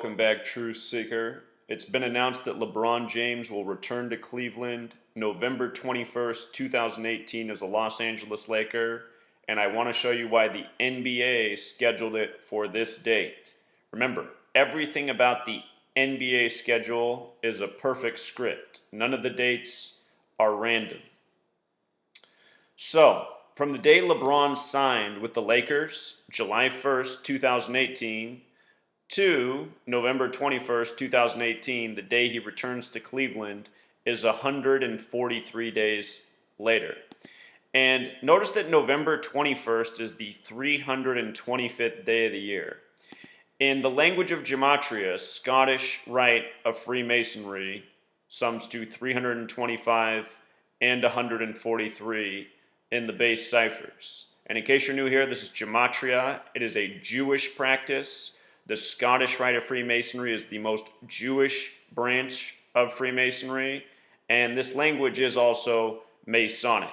Welcome back, Truth Seeker. It's been announced that LeBron James will return to Cleveland November 21st, 2018 as a Los Angeles Laker, and I want to show you why the NBA scheduled it for this date. Remember, everything about the NBA schedule is a perfect script. None of the dates are random. So, from the day LeBron signed with the Lakers, July 1st, 2018, to November 21st, 2018, the day he returns to Cleveland, is 143 days later. And notice that November 21st is the 325th day of the year. In the language of Gematria, Scottish rite of Freemasonry sums to 325 and 143 in the base ciphers. And in case you're new here, this is Gematria. It is a Jewish practice. The Scottish rite of Freemasonry is the most Jewish branch of Freemasonry, and this language is also Masonic.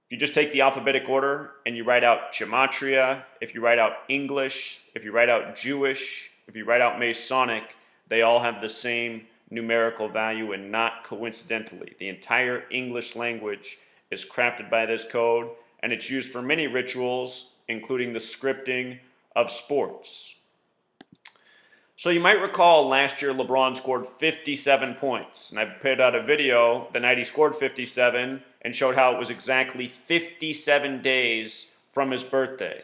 If you just take the alphabetic order and you write out Gematria, if you write out English, if you write out Jewish, if you write out Masonic, they all have the same numerical value, and not coincidentally. The entire English language is crafted by this code, and it's used for many rituals, including the scripting of sports. So you might recall last year LeBron scored 57 points, and I put out a video the night he scored 57 and showed how it was exactly 57 days from his birthday.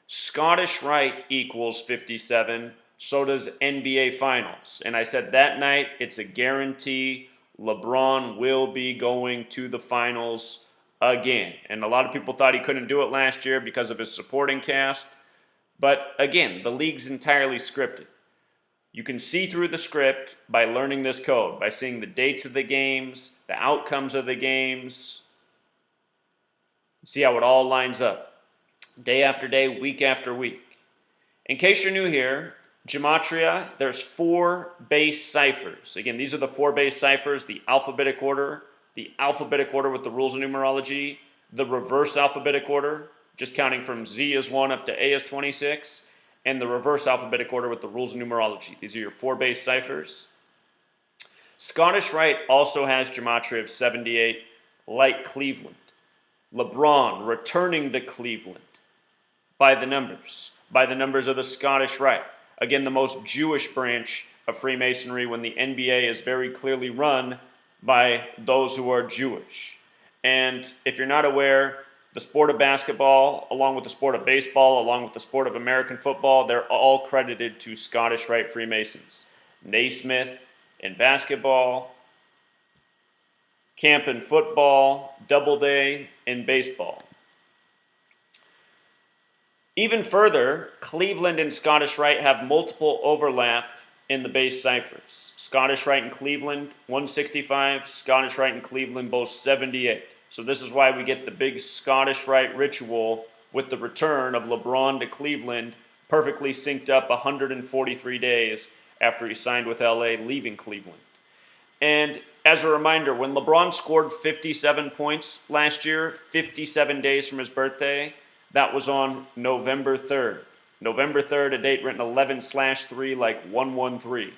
Scottish rite equals 57, so does NBA Finals. And I said that night it's a guarantee LeBron will be going to the finals again. And a lot of people thought he couldn't do it last year because of his supporting cast. But again, the league's entirely scripted. You can see through the script by learning this code, by seeing the dates of the games, the outcomes of the games. See how it all lines up, day after day, week after week. In case you're new here, Gematria, there's 4 base ciphers. Again, these are the 4 base ciphers: the alphabetic order with the rules of numerology, the reverse alphabetic order, just counting from Z as 1 up to A as 26, and the reverse alphabetic order with the rules of numerology. These are your 4 base ciphers. Scottish rite also has Gematria of 78, like Cleveland. LeBron returning to Cleveland by the numbers of the Scottish rite. Again, the most Jewish branch of Freemasonry, when the NBA is very clearly run by those who are Jewish. And if you're not aware, the sport of basketball, along with the sport of baseball, along with the sport of American football, they're all credited to Scottish Rite Freemasons. Naismith in basketball, Camp in football, Doubleday in baseball. Even further, Cleveland and Scottish Rite have multiple overlap in the base ciphers. Scottish Rite in Cleveland, 165. Scottish Rite in Cleveland, both 78. So this is why we get the big Scottish Rite ritual with the return of LeBron to Cleveland, perfectly synced up 143 days after he signed with LA, leaving Cleveland. And as a reminder, when LeBron scored 57 points last year, 57 days from his birthday, that was on November 3rd. November 3rd, a date written 11/3 like 113.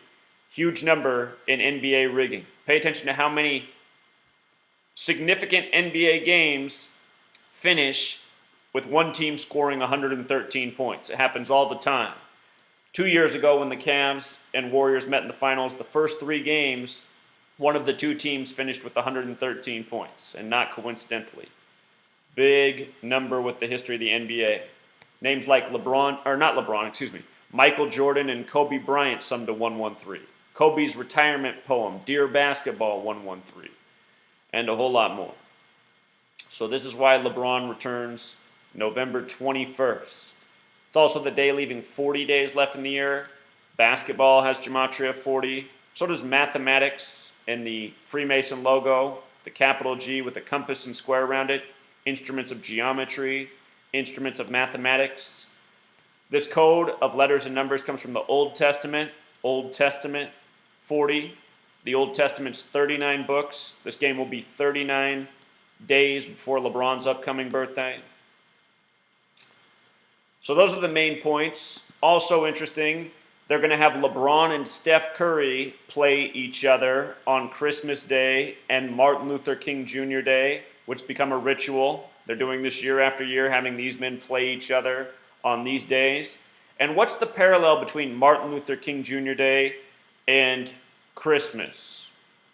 Huge number in NBA rigging. Pay attention to how many significant NBA games finish with one team scoring 113 points. It happens all the time. 2 years ago, when the Cavs and Warriors met in the finals, the first 3 games, one of the 2 teams finished with 113 points, and not coincidentally. Big number with the history of the NBA. Names like Michael Jordan and Kobe Bryant sum to 113. Kobe's retirement poem, Dear Basketball, 113. And a whole lot more. So this is why LeBron returns November 21st. It's also the day leaving 40 days left in the year. Basketball has Gematria 40. So does mathematics and the Freemason logo, the capital G with a compass and square around it, instruments of geometry, instruments of mathematics. This code of letters and numbers comes from the Old Testament, 40. The Old Testament's 39 books. This game will be 39 days before LeBron's upcoming birthday. So those are the main points. Also interesting, They're going to have LeBron and Steph Curry play each other on Christmas Day and Martin Luther King Jr. Day, which become a ritual. They're doing this year after year, having these men play each other on these days. And what's the parallel between Martin Luther King Jr. Day and Christmas?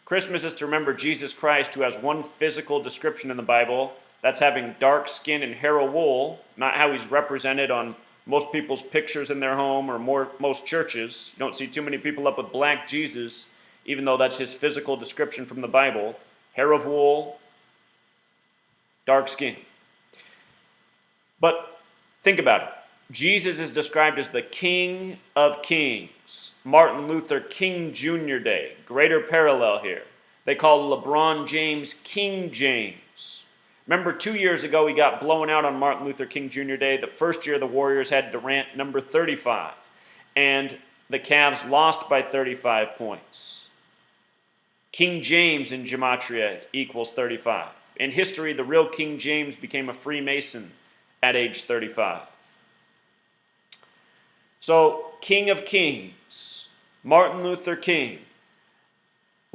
Christmas is to remember Jesus Christ, who has one physical description in the Bible. That's having dark skin and hair of wool, not how he's represented on most people's pictures in their home or most churches. You don't see too many people up with black Jesus, even though that's his physical description from the Bible. Hair of wool, dark skin. But think about it. Jesus is described as the King of Kings. Martin Luther King Jr. Day. Greater parallel here. They call LeBron James King James. Remember 2 years ago he got blown out on Martin Luther King Jr. Day. The first year the Warriors had Durant number 35. And the Cavs lost by 35 points. King James in Gematria equals 35. In history, the real King James became a Freemason at age 35. So, King of Kings, Martin Luther King,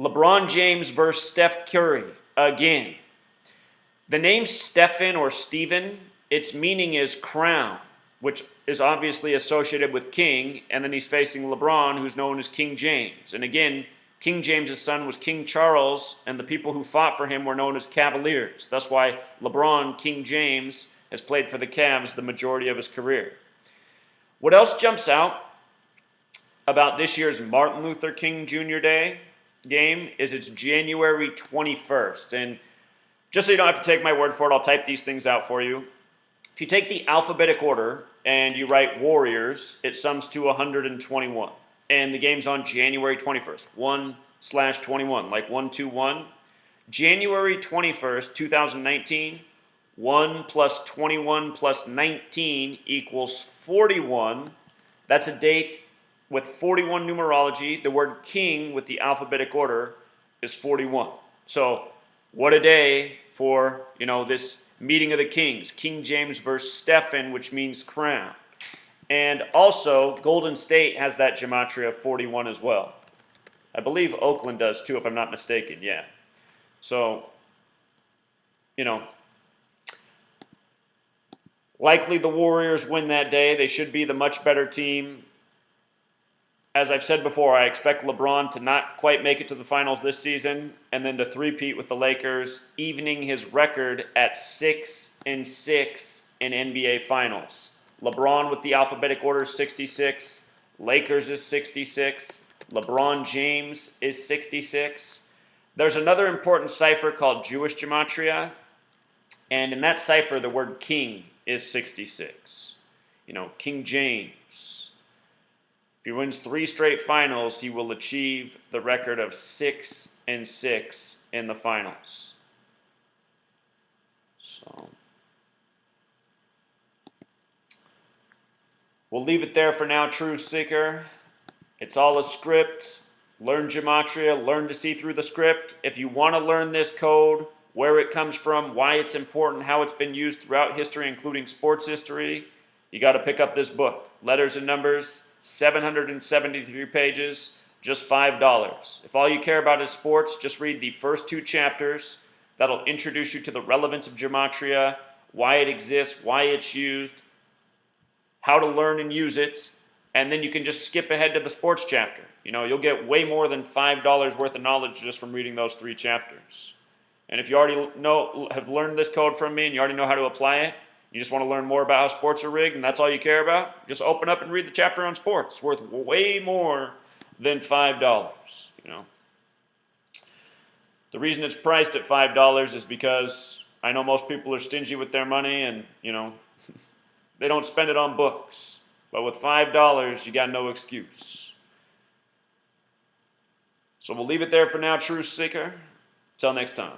LeBron James versus Steph Curry again. The name Stephen or Stephen, its meaning is crown, which is obviously associated with king, and then he's facing LeBron, who's known as King James. And again, King James's son was King Charles, and the people who fought for him were known as Cavaliers. That's why LeBron, King James, has played for the Cavs the majority of his career. What else jumps out about this year's Martin Luther King Jr. Day game is it's January 21st. And just so you don't have to take my word for it, I'll type these things out for you. If you take the alphabetic order and you write Warriors, it sums to 121. And the game's on January 21st, 1/21, like 121. January 21st, 2019, 1 plus 21 plus 19 equals 41. That's a date with 41 numerology. The word king with the alphabetic order is 41. So what a day for, this meeting of the kings. King James versus Stephen, which means crown. And also, Golden State has that Gematria of 41 as well. I believe Oakland does too, if I'm not mistaken, yeah. So, likely the Warriors win that day. They should be the much better team. As I've said before, I expect LeBron to not quite make it to the finals this season, and then to three-peat with the Lakers, evening his record at 6-6 in NBA Finals. LeBron with the alphabetic order is 66. Lakers is 66. LeBron James is 66. There's another important cipher called Jewish Gematria, and in that cipher, the word king is 66. King James. If he wins 3 straight finals, he will achieve the record of 6-6 in the finals. So we'll leave it there for now, Truth Seeker. It's all a script. Learn Gematria. Learn to see through the script. If you want to learn this code, where it comes from, why it's important, how it's been used throughout history, including sports history, you got to pick up this book. Letters and Numbers. 773 pages, just $5. If all you care about is sports, just read the first 2 chapters. That'll introduce you to the relevance of Gematria, why it exists, why it's used, how to learn and use it, and then you can just skip ahead to the sports chapter. You'll get way more than $5 worth of knowledge just from reading those 3 chapters. And if you already have learned this code from me and you already know how to apply it, you just want to learn more about how sports are rigged, and that's all you care about? Just open up and read the chapter on sports. It's worth way more than $5, The reason it's priced at $5 is because I know most people are stingy with their money and, they don't spend it on books. But with $5, you got no excuse. So we'll leave it there for now, Truth Seeker. Till next time.